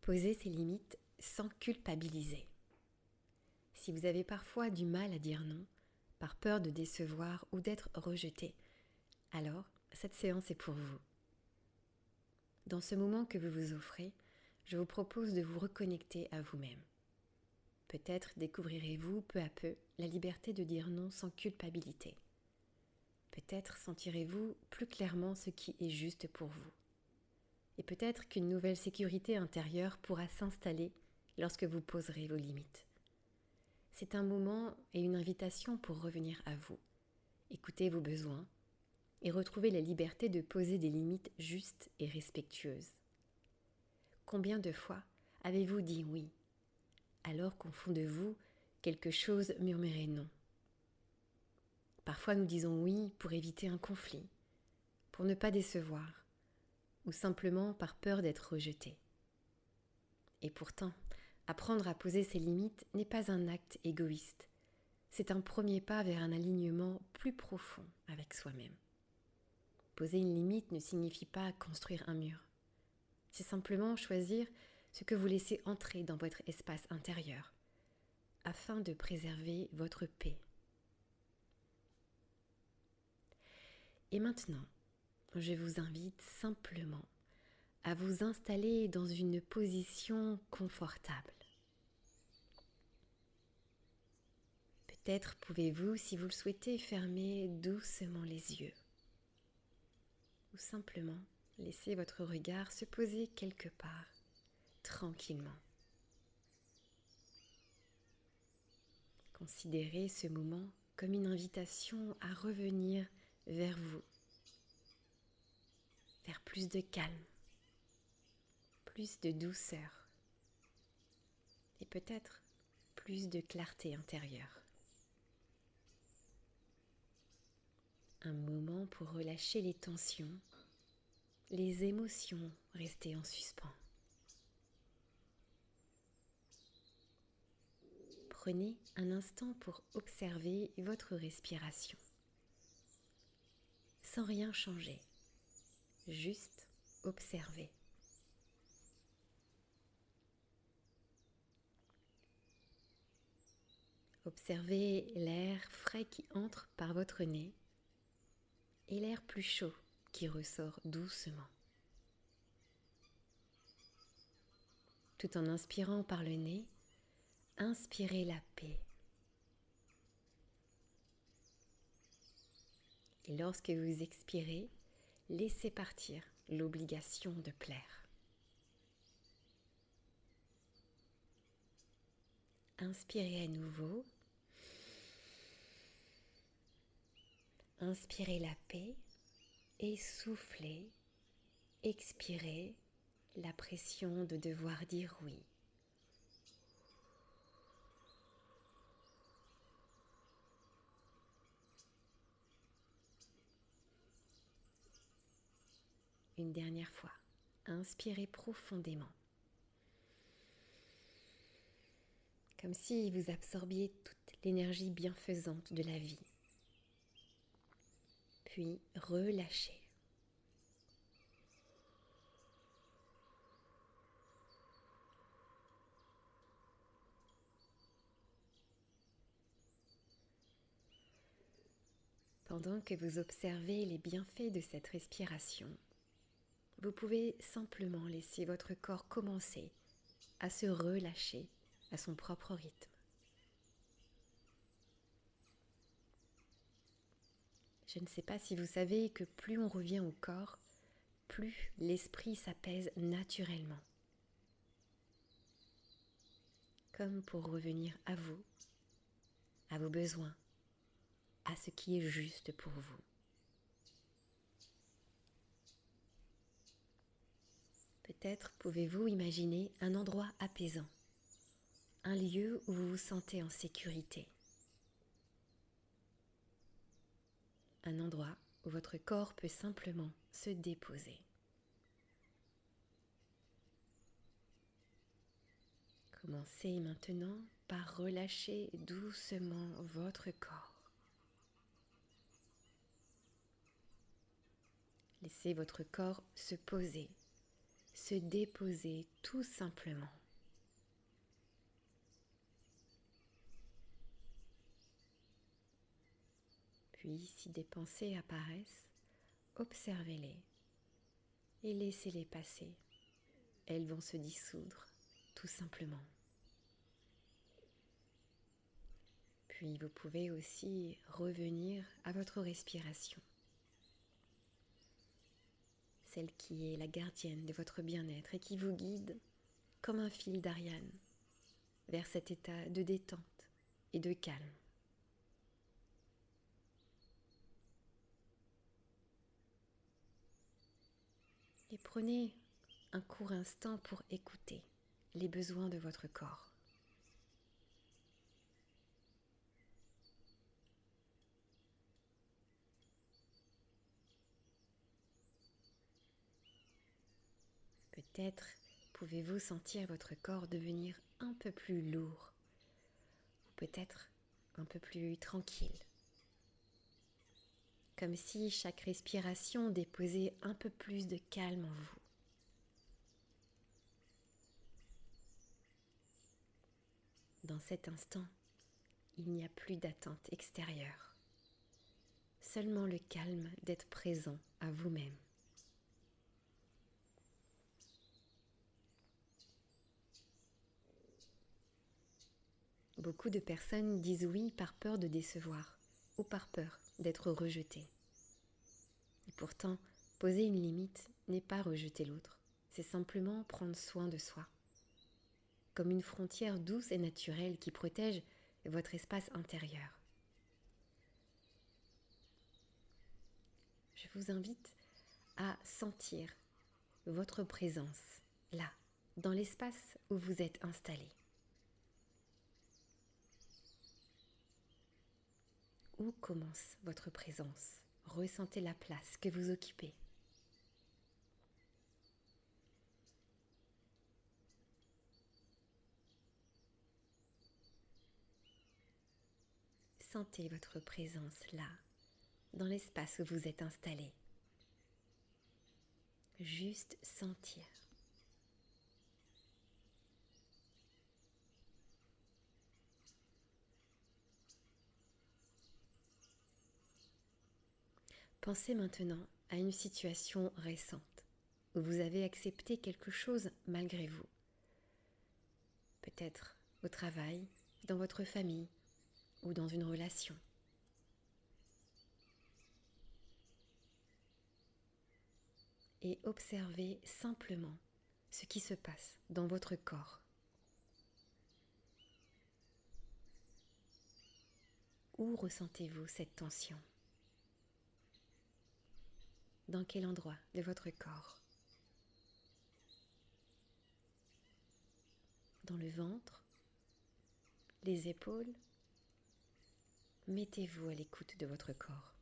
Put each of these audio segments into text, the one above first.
Posez ses limites sans culpabiliser. Si vous avez parfois du mal à dire non, par peur de décevoir ou d'être rejeté, alors cette séance est pour vous. Dans ce moment que vous vous offrez, je vous propose de vous reconnecter à vous-même. Peut-être découvrirez-vous peu à peu la liberté de dire non sans culpabilité. Peut-être sentirez-vous plus clairement ce qui est juste pour vous. Et peut-être qu'une nouvelle sécurité intérieure pourra s'installer lorsque vous poserez vos limites. C'est un moment et une invitation pour revenir à vous, écouter vos besoins et retrouver la liberté de poser des limites justes et respectueuses. Combien de fois avez-vous dit oui, alors qu'au fond de vous, quelque chose murmurait non? Parfois nous disons oui pour éviter un conflit, pour ne pas décevoir, ou simplement par peur d'être rejeté. Et pourtant, apprendre à poser ses limites n'est pas un acte égoïste. C'est un premier pas vers un alignement plus profond avec soi-même. Poser une limite ne signifie pas construire un mur. C'est simplement choisir ce que vous laissez entrer dans votre espace intérieur, afin de préserver votre paix. Et maintenant, je vous invite simplement à vous installer dans une position confortable. Peut-être pouvez-vous, si vous le souhaitez, fermer doucement les yeux ou simplement laisser votre regard se poser quelque part, tranquillement. Considérez ce moment comme une invitation à revenir vers vous, vers plus de calme, plus de douceur et peut-être plus de clarté intérieure. Un moment pour relâcher les tensions, les émotions restées en suspens. Prenez un instant pour observer votre respiration, sans rien changer, juste observer. Observez l'air frais qui entre par votre nez et l'air plus chaud qui ressort doucement. Tout en inspirant par le nez, inspirez la paix. Et lorsque vous expirez, laissez partir l'obligation de plaire. Inspirez à nouveau. Inspirez la paix et soufflez. Expirez la pression de devoir dire oui. Une dernière fois, inspirez profondément. Comme si vous absorbiez toute l'énergie bienfaisante de la vie. Puis relâchez. Pendant que vous observez les bienfaits de cette respiration, vous pouvez simplement laisser votre corps commencer à se relâcher à son propre rythme. Je ne sais pas si vous savez que plus on revient au corps, plus l'esprit s'apaise naturellement. Comme pour revenir à vous, à vos besoins, à ce qui est juste pour vous. Peut-être pouvez-vous imaginer un endroit apaisant, un lieu où vous vous sentez en sécurité. Un endroit où votre corps peut simplement se déposer. Commencez maintenant par relâcher doucement votre corps. Laissez votre corps se poser, se déposer tout simplement. Puis, si des pensées apparaissent, observez-les et laissez-les passer. Elles vont se dissoudre, tout simplement. Puis, vous pouvez aussi revenir à votre respiration, celle qui est la gardienne de votre bien-être et qui vous guide comme un fil d'Ariane vers cet état de détente et de calme. Et prenez un court instant pour écouter les besoins de votre corps. Peut-être pouvez-vous sentir votre corps devenir un peu plus lourd, ou peut-être un peu plus tranquille, comme si chaque respiration déposait un peu plus de calme en vous. Dans cet instant, il n'y a plus d'attente extérieure, seulement le calme d'être présent à vous-même. Beaucoup de personnes disent oui par peur de décevoir ou par peur d'être rejetées. Et pourtant, poser une limite n'est pas rejeter l'autre, c'est simplement prendre soin de soi. Comme une frontière douce et naturelle qui protège votre espace intérieur. Je vous invite à sentir votre présence là, dans l'espace où vous êtes installé. Où commence votre présence? Ressentez la place que vous occupez. Sentez votre présence là, dans l'espace où vous êtes installé. Juste sentir. Pensez maintenant à une situation récente où vous avez accepté quelque chose malgré vous. Peut-être au travail, dans votre famille ou dans une relation. Et observez simplement ce qui se passe dans votre corps. Où ressentez-vous cette tension? Dans quel endroit de votre corps? Dans le ventre? Les épaules? Mettez-vous à l'écoute de votre corps.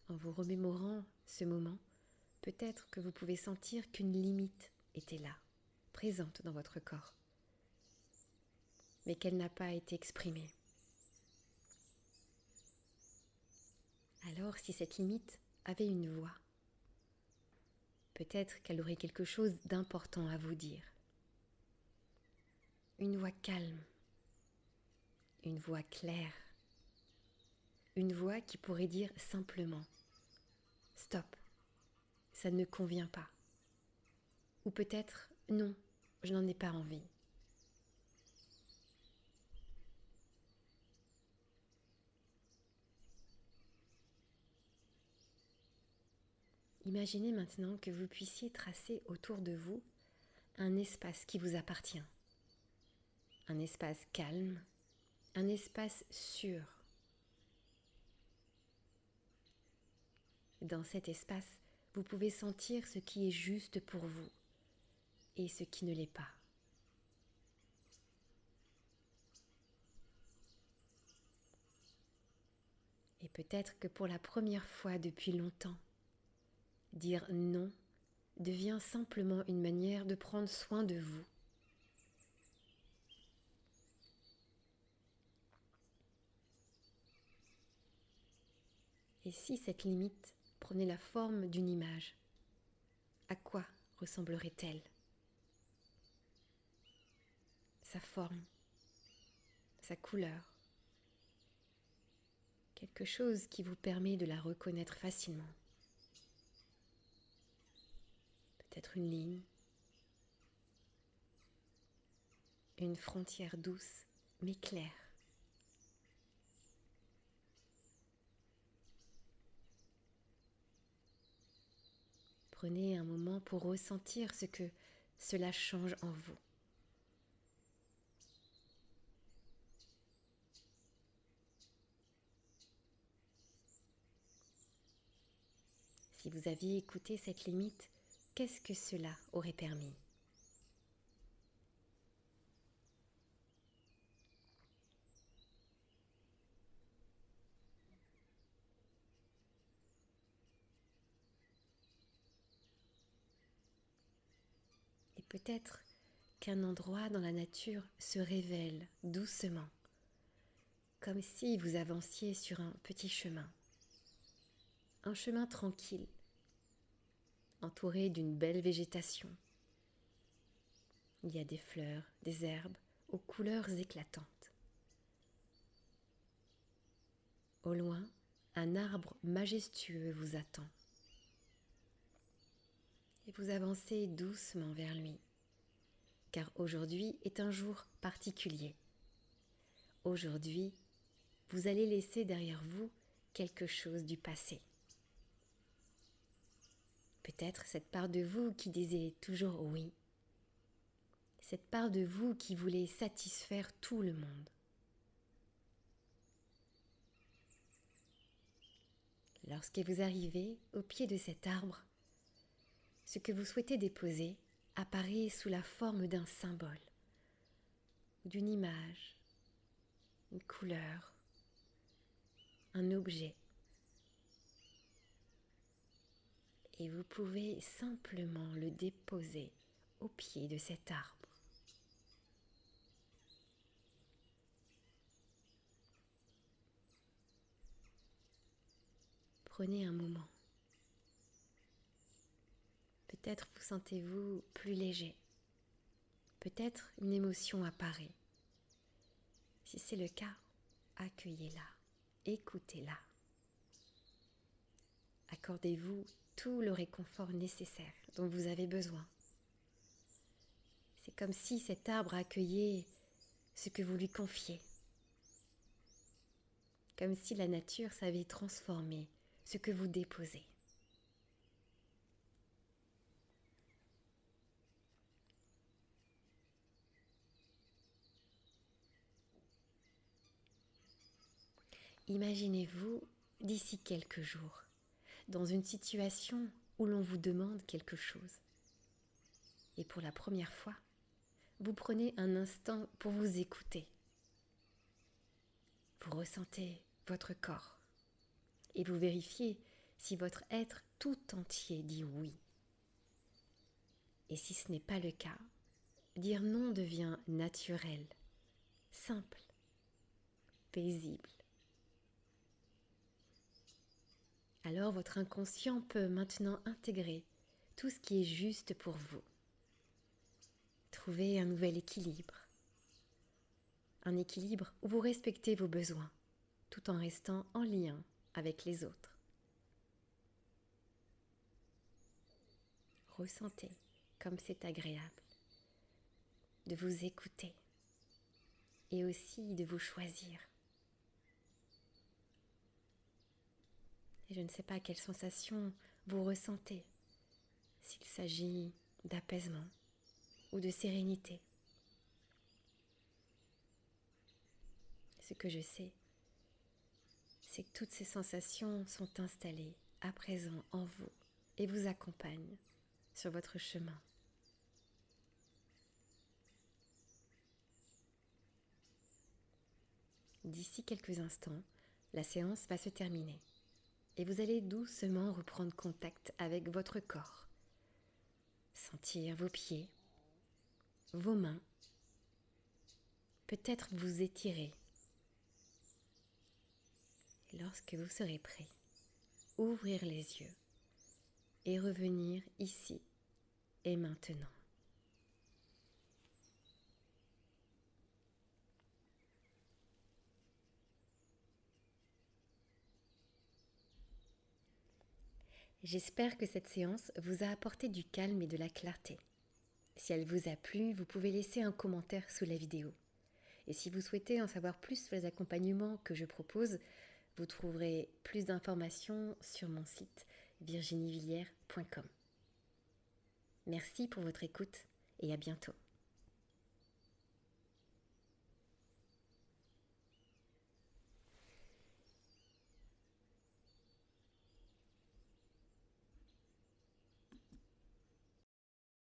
En vous remémorant ce moment, peut-être que vous pouvez sentir qu'une limite était là, présente dans votre corps, mais qu'elle n'a pas été exprimée. Alors, si cette limite avait une voix, peut-être qu'elle aurait quelque chose d'important à vous dire. Une voix calme, une voix claire, une voix qui pourrait dire simplement « Stop, ça ne convient pas ». Ou peut-être « Non, je n'en ai pas envie ». Imaginez maintenant que vous puissiez tracer autour de vous un espace qui vous appartient. Un espace calme, un espace sûr. Dans cet espace, vous pouvez sentir ce qui est juste pour vous et ce qui ne l'est pas. Et peut-être que pour la première fois depuis longtemps, dire non devient simplement une manière de prendre soin de vous. Et si cette limite prenait la forme d'une image, à quoi ressemblerait-elle? Sa forme, sa couleur, quelque chose qui vous permet de la reconnaître facilement. Peut-être une ligne, une frontière douce mais claire. Prenez un moment pour ressentir ce que cela change en vous. Si vous aviez écouté cette limite, qu'est-ce que cela aurait permis? Et peut-être qu'un endroit dans la nature se révèle doucement, comme si vous avanciez sur un petit chemin. Un chemin tranquille, entouré d'une belle végétation. Il y a des fleurs, des herbes aux couleurs éclatantes. Au loin, un arbre majestueux vous attend. Et vous avancez doucement vers lui, car aujourd'hui est un jour particulier. Aujourd'hui, vous allez laisser derrière vous quelque chose du passé. Peut-être cette part de vous qui disait toujours oui. Cette part de vous qui voulait satisfaire tout le monde. Lorsque vous arrivez au pied de cet arbre, ce que vous souhaitez déposer apparaît sous la forme d'un symbole, ou d'une image, une couleur, un objet. Et vous pouvez simplement le déposer au pied de cet arbre. Prenez un moment. Peut-être vous sentez-vous plus léger. Peut-être une émotion apparaît. Si c'est le cas, accueillez-la, écoutez-la. Accordez-vous tout le réconfort nécessaire dont vous avez besoin. C'est comme si cet arbre accueillait ce que vous lui confiez. Comme si la nature savait transformer ce que vous déposez. Imaginez-vous d'ici quelques jours, dans une situation où l'on vous demande quelque chose. Et pour la première fois, vous prenez un instant pour vous écouter. Vous ressentez votre corps et vous vérifiez si votre être tout entier dit oui. Et si ce n'est pas le cas, dire non devient naturel, simple, paisible. Alors votre inconscient peut maintenant intégrer tout ce qui est juste pour vous. Trouver un nouvel équilibre. Un équilibre où vous respectez vos besoins, tout en restant en lien avec les autres. Ressentez comme c'est agréable de vous écouter et aussi de vous choisir. Et je ne sais pas quelle sensation vous ressentez, s'il s'agit d'apaisement ou de sérénité. Ce que je sais, c'est que toutes ces sensations sont installées à présent en vous et vous accompagnent sur votre chemin. D'ici quelques instants, la séance va se terminer et vous allez doucement reprendre contact avec votre corps. Sentir vos pieds, vos mains, peut-être vous étirer. Et lorsque vous serez prêt, ouvrir les yeux et revenir ici et maintenant. J'espère que cette séance vous a apporté du calme et de la clarté. Si elle vous a plu, vous pouvez laisser un commentaire sous la vidéo. Et si vous souhaitez en savoir plus sur les accompagnements que je propose, vous trouverez plus d'informations sur mon site virginievilliers.com. Merci pour votre écoute et à bientôt.